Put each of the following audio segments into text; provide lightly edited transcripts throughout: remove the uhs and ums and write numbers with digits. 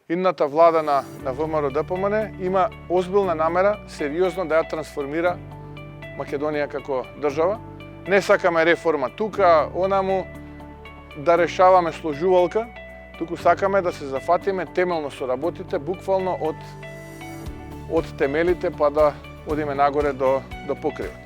Идната влада на ВМРО-ДПМН има озбилна намера сериозно да ја трансформира Македонија како држава. Не сакаме реформа тука, онаму, да решаваме сложувалка, туку сакаме да се зафатиме темелно со работите, буквално од темелите па да одиме нагоре до покривот.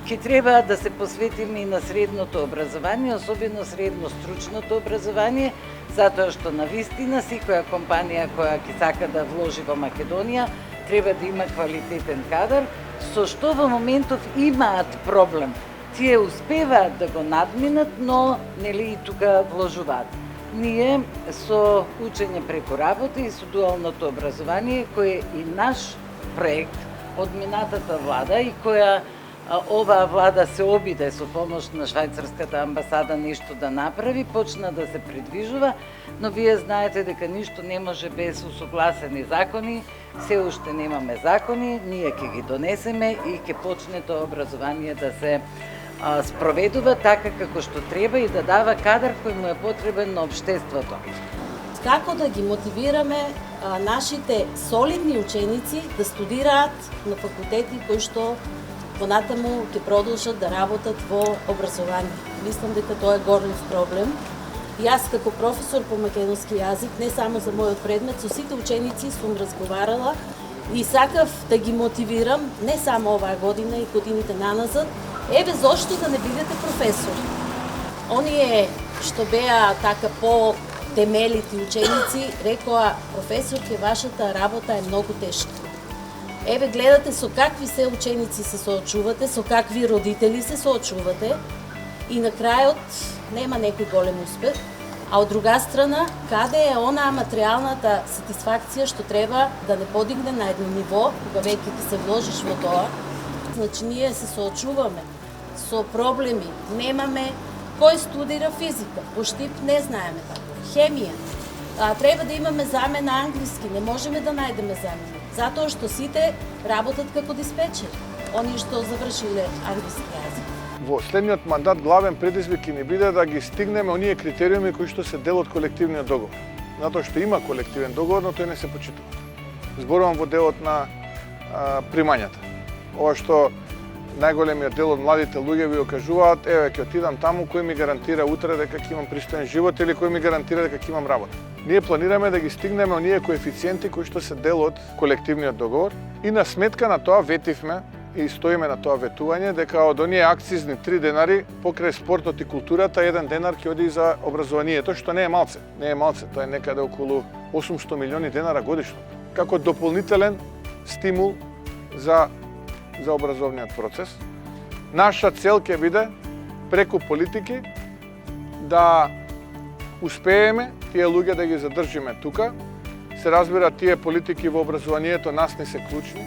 Ке треба да се посветиме и на средното образование, особено средно стручното образование, затоа што навистина секоја компанија која ќе сака да вложи во Македонија треба да има квалитетен кадар, со што во моментов имаат проблем. Тие успеваат да го надминат, но нели и тука вложуваат. Ние со учење преку работа и со дуалното образование, кој е и наш проект од минатата влада и која оваа влада се обиде со помош на швајцарската амбасада нешто да направи, почна да се придвижува, но вие знаете дека ништо не може без усогласени закони, се уште немаме закони, ние ќе ги донесеме и ќе почне тоа образование да се спроведува така како што треба и да дава кадар кој му е потребен на општеството. Како да ги мотивираме нашите солидни ученици да студираат на факултети кои што понатаму ќе продолжат да работат во образование. Мислам дека тоа е горлив проблем. И аз како професор по македонски јазик, не само за мојот предмет, со сите ученици сум разговарала и сакав да ги мотивирам, не само оваа година и годините наназад, еве зошто да не бидете професори. Оние што беа така по темелити ученици, рекоа, професорке, вашата работа е многу тешка. Еве гледате со какви се ученици се соочувате, со какви родители се соочувате и на крајот нема некој голем успех, а од друга страна, каде е онаа материјалната сатисфакција што треба да не подигне на едно ниво, кога веќе ти се вложиш во тоа. Значи, ние се соочуваме со проблеми, немаме кој студира физика, по Штип не знаеме така, хемија, треба да имаме замена англиски, не можеме да најдеме замена, затоа што сите работат како диспечери, оние што завршиле англиски јазик. Во следниот мандат главен предизвик ќе ни биде да ги стигнеме оние критериуми кои што се дел од колективниот договор. Затоа што има колективен договор, но тој не се почитува. Зборувам во делот на примањата. Ова што најголемиот дел од младите луѓе ви окажуваат, еве ќе отидам таму, кој ми гарантира утре дека ќе имам пристоен живот или кој ми гарантира дека ќе имам работа. Ние планираме да ги стигнеме оние коефициенти кои што се дел од колективниот договор и на сметка на тоа ветивме и стоиме на тоа ветување дека од оние акцизни 3 денари покрај спортот и културата 1 денар ќе оди за образованието, што не е малце. Не е малце, тоа е некаде околу 800 милиони денара годишно, како дополнителен стимул за образовниот процес. Наша цел ќе биде преку политики да успееме тие луѓе да ги задржиме тука. Се разбира, тие политики во образованието нас не се клучни.